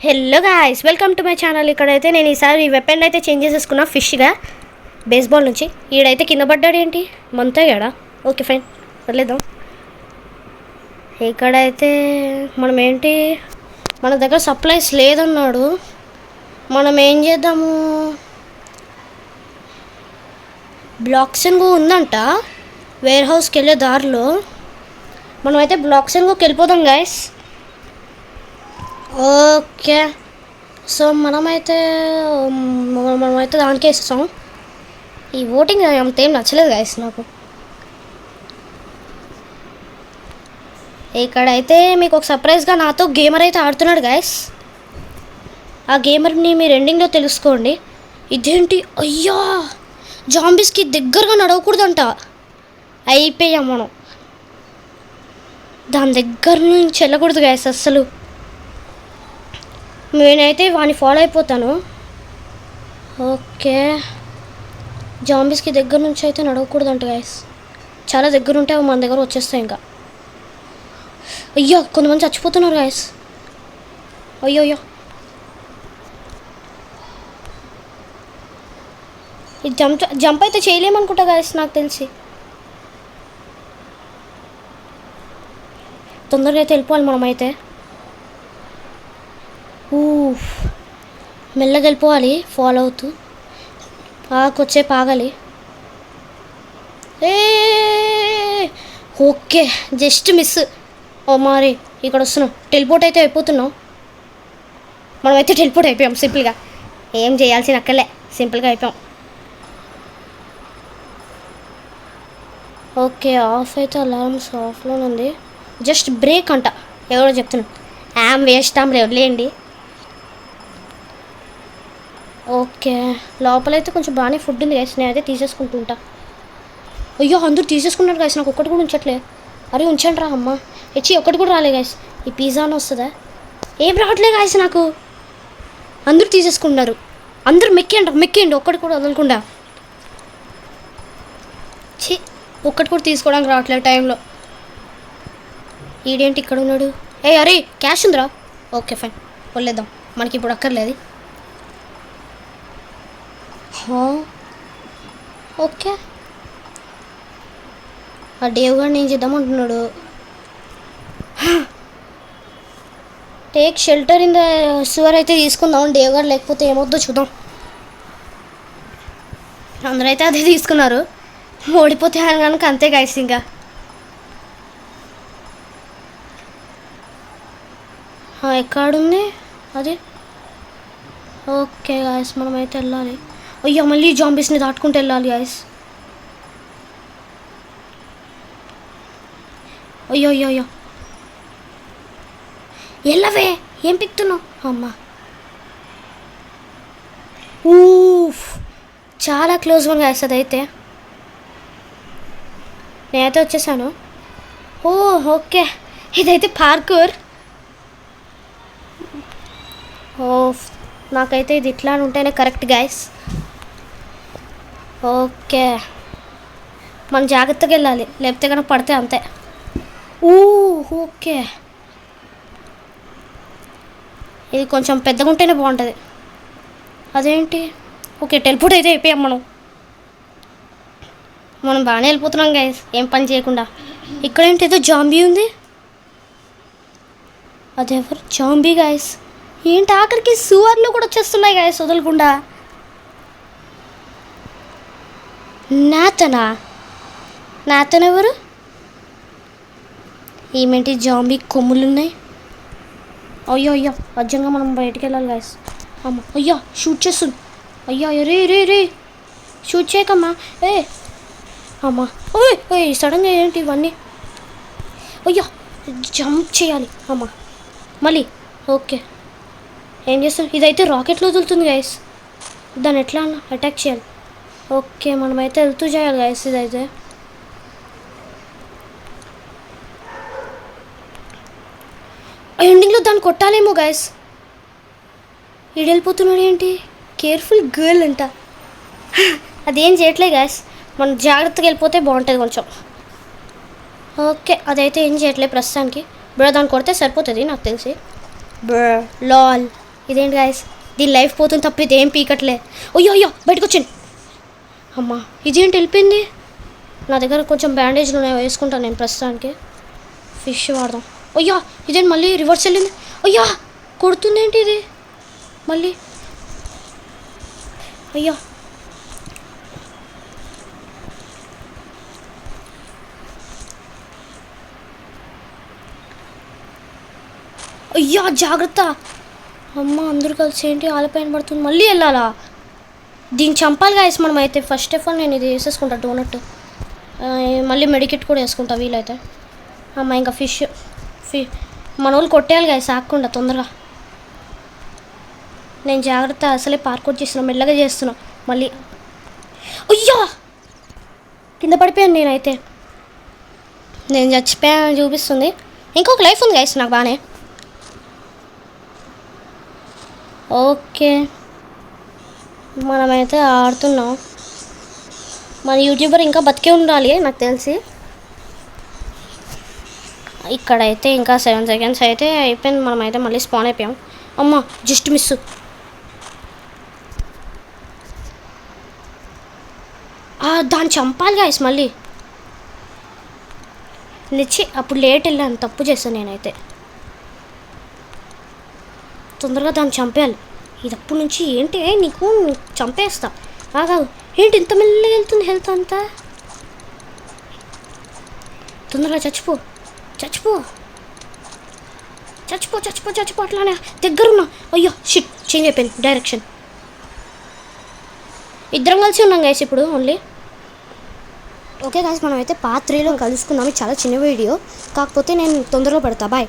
Hello guys, welcome to my channel. ఇక్కడైతే నేను ఈసారి ఈ వెపన్ అయితే చేంజ్ చేసేసుకున్నా ఫిష్గా బేస్బాల్ నుంచి. ఈడైతే కింద పడ్డాడు ఏంటి మంతయ్యాడా? ఓకే ఫైన్, వదిలేద్దాం. ఇక్కడైతే మనం ఏంటి, మన దగ్గర సప్లైస్ లేదన్నాడు. మనం ఏం చేద్దాము, బ్లాక్సెన్గో ఉందంట వేర్ హౌస్కి వెళ్ళే దారిలో. మనమైతే బ్లాక్సెన్గోకి వెళ్ళిపోదాం గాయస్. ఓకే, సో మనమైతే దానికే ఇస్తాం. ఈ ఓటింగ్ అంత ఏం నచ్చలేదు గాయస్ నాకు. ఇక్కడైతే మీకు ఒక సర్ప్రైజ్గా నాతో గేమర్ అయితే ఆడుతున్నాడు గాయస్. ఆ గేమర్ని మీరు ఎండింగ్లో తెలుసుకోండి. ఇదేంటి, అయ్యా జాంబీస్కి దగ్గరగా నడవకూడదంట. అయిపోయాం మనం, దాని దగ్గర నుంచి వెళ్ళకూడదు గాయస్ అస్సలు. నేనైతే వాడిని ఫాలో అయిపోతాను. ఓకే, జాంబీస్కి దగ్గర నుంచి అయితే నడవకూడదంట గాయస్. చాలా దగ్గర ఉంటే అవి మన దగ్గర వచ్చేస్తాయి ఇంకా. అయ్యో కొంతమంది చచ్చిపోతున్నారు గాయస్. అయ్యో అయ్యో, ఇది జంప్ అయితే చేయలేమనుకుంటా గాయస్ నాకు తెలిసి. తొందరగా అయితే వెళ్ళిపోవాలి మనమైతే. మెల్లగా వెళ్ళిపోవాలి ఫాలో అవుతూ. ఆకొచ్చేపు ఆగాలి. ఏ ఓకే, జస్ట్ మిస్. ఓ మరి ఇక్కడ వస్తున్నాం, టెలిపోర్ట్ అయితే అయిపోతున్నాం. మనమైతే టెలిపోర్ట్ అయిపోయాం సింపుల్గా. ఏం చేయాల్సిన అక్కర్లే, సింపుల్గా అయిపోయాం. ఓకే, ఆఫ్ అయితే అలారమ్స్ ఆఫ్లో ఉంది. జస్ట్ బ్రేక్ అంట ఎవరో చెప్తున్నాను. వేస్ట్ వదిలేయండి. ఓకే, లోపలైతే కొంచెం బాగానే ఫుడ్ ఉంది గైస్, నేనైతే తీసేసుకుంటుంటా. అయ్యో అందరూ తీసేసుకున్నారు గైస్, నాకు ఒక్కటి కూడా ఉంచట్లే. అరే ఉంచండి రా అమ్మ. ఒక్కటి కూడా రాలే గైస్. ఈ పిజ్జాని వస్తుందా? ఏం రావట్లే గైస్ నాకు. అందరూ తీసేసుకున్నారు. అందరూ మెక్కేయండి ఒక్కటి కూడా వదలకుండా. ఒక్కటి కూడా తీసుకోవడానికి రావట్లేదు టైంలో. ఈడేంటి ఇక్కడ ఉన్నాడు? అరే క్యాష్ ఉందిరా. ఓకే ఫైన్, వదిలేద్దాం, మనకి ఇప్పుడు అక్కర్లేదు. ఓకే, ఆ డేవ్ గారిని ఏం చేద్దామంటున్నాడు? Take shelter in the Suvar అయితే తీసుకుందాం. డేవ్ గారు లేకపోతే ఏమొద్దో చూద్దాం. అందరూ అయితే అదే తీసుకున్నారు. ఓడిపోతే కనుక అంతే గైస్ ఇంకా. ఎక్కడుంది అది? ఓకే గాయస్, మనమైతే వెళ్ళాలి. అయ్యో మళ్ళీ జాంబీస్ని దాటుకుంటూ వెళ్ళాలి గాయస్. అయ్యో అయ్యో అయ్యో, వెళ్ళవే, ఏం పిక్తున్నావు అమ్మా. చాలా క్లోజ్ వన్ గాయస్ అదైతే. నేనైతే వచ్చేసాను. ఓకే, ఇదైతే పార్కూర్. నాకైతే ఇది ఇట్లా ఉంటేనే కరెక్ట్ గాయస్. ఓకే, మనం జాగ్రత్తగా వెళ్ళాలి, లేకపోతే కనుక పడితే అంతే. ఓకే, ఇది కొంచెం పెద్దగా ఉంటేనే బాగుంటుంది. అదేంటి, ఓకే టెలిపోర్ట్ అయితే అయిపోయాం మనం బాగానే వెళ్ళిపోతున్నాం గాయస్, ఏం పని చేయకుండా. ఇక్కడేంటి ఏదో జాంబీ ఉంది. అదెవరు జాంబీ గాయస్? ఏంటి ఆఖరికి సువర్లు కూడా వచ్చేస్తున్నాయి గాయస్ వదలకుండా. నాతన్ ఎవరు? ఏమేంటి జాంబీ కొమ్ములున్నాయి. అయ్యో అయ్యో, అర్జెంట్గా మనం బయటికి వెళ్ళాలి గాయస్. అమ్మ అయ్యా షూట్ చేస్తుంది. అయ్యా రే షూట్ చేయకమ్మా. అమ్మా ఓయ్ సడన్గా ఏంటి ఇవన్నీ? అయ్యా జంప్ చేయాలి అమ్మా మళ్ళీ. ఓకే, ఏం చేస్తాం? ఇదైతే రాకెట్లో వదులుతుంది గాయస్, దాన్ని ఎట్లా అటాక్ చేయాలి? ఓకే, మనమైతే వెళ్తూ చేయాలి గాయస్. ఇదైతే ఎండింగ్లో దాన్ని కొట్టాలేమో గాయస్. వెళ్ళిపోతున్నాడు ఏంటి? కేర్ఫుల్ గర్ల్ అంట. అదేం చేయట్లే గాయస్, మనం జాగ్రత్తగా వెళ్ళిపోతే బాగుంటుంది కొంచెం. ఓకే, అదైతే ఏం చేయట్లేదు ప్రస్తుతానికి. బ్రో దాన్ని కొడితే సరిపోతుంది నాకు తెలిసి. బ్రో లాల్ ఇదేంటి గాయస్, దీని లైఫ్ పోతుంది తప్ప ఇది ఏం పీకట్లే. అయ్యో అయ్యో బయటకు వచ్చింది. అమ్మా ఇదేంటి వెళ్ళిపోయింది. నా దగ్గర కొంచెం బ్యాండేజ్లు ఉన్నాయి, వేసుకుంటాను నేను ప్రస్తుతానికి. ఫిష్ వాడదాం. అయ్యా ఇదేంటి మళ్ళీ రివర్స్ వెళ్ళింది. అయ్యా కొడుతుంది ఏంటి ఇది మళ్ళీ. అయ్యా అయ్యా జాగ్రత్త. అమ్మ అందరూ కలిసి ఏంటి ఆలపైన పడుతుంది. మళ్ళీ వెళ్ళాలా? దీన్ని చంపాలి గాయస్ మనం అయితే. ఫస్ట్ ఆఫ్ ఆల్ నేను ఇది వేసేసుకుంటా డోనట్, మళ్ళీ మెడికెట్ కూడా వేసుకుంటా వీలైతే. అమ్మ ఇంకా ఫిష్ మన వాళ్ళు కొట్టేయాలి గాయస్ ఆగకుండా తొందరగా. నేను జాగ్రత్త అసలే పార్కౌట్ చేస్తున్నా, మెల్లగా చేస్తున్నా. మళ్ళీ అయ్యా కింద పడిపోయాను నేనైతే. నేను చచ్చిపోయాను చూపిస్తుంది. ఇంకొక లైఫ్ ఉంది గాయస్ నాకు బాగానే. ఓకే మనమైతే ఆడుతున్నాం. మన యూట్యూబర్ ఇంకా బతికే ఉండాలి నాకు తెలిసి. ఇక్కడైతే ఇంకా 7 seconds అయితే అయిపోయింది. మనమైతే మళ్ళీ స్పాన్ అయిపోయాం. అమ్మ జస్ట్ మిస్. దాన్ని చంపాలి గాయస్ మళ్ళీ. నిచ్చి అప్పుడు లేట్ వెళ్ళాను, తప్పు చేశాను నేనైతే. తొందరగా దాన్ని చంపేయాలి. ఇది అప్పటి నుంచి ఏంటి నీకు చంపేస్తా. కాదు ఏంటి ఇంత మెల్లగా వెళ్తుంది హెల్త్ అంతా. తొందరగా చచ్చిపో చచ్చిపో చచ్చిపో చచ్చిపో చచ్చిపో అట్లానే దగ్గరున్నా. అయ్యో షిట్ చేంజ్ అయిపోయింది డైరెక్షన్. ఇద్దరం కలిసి ఉన్నాం గైస్ ఇప్పుడు ఓన్లీ. ఓకే గాయస్ మనమైతే పార్ట్ 3లో కలుసుకుందాం. ఇది చాలా చిన్న వీడియో కాకపోతే నేను తొందరలో పెడతా. బాయ్.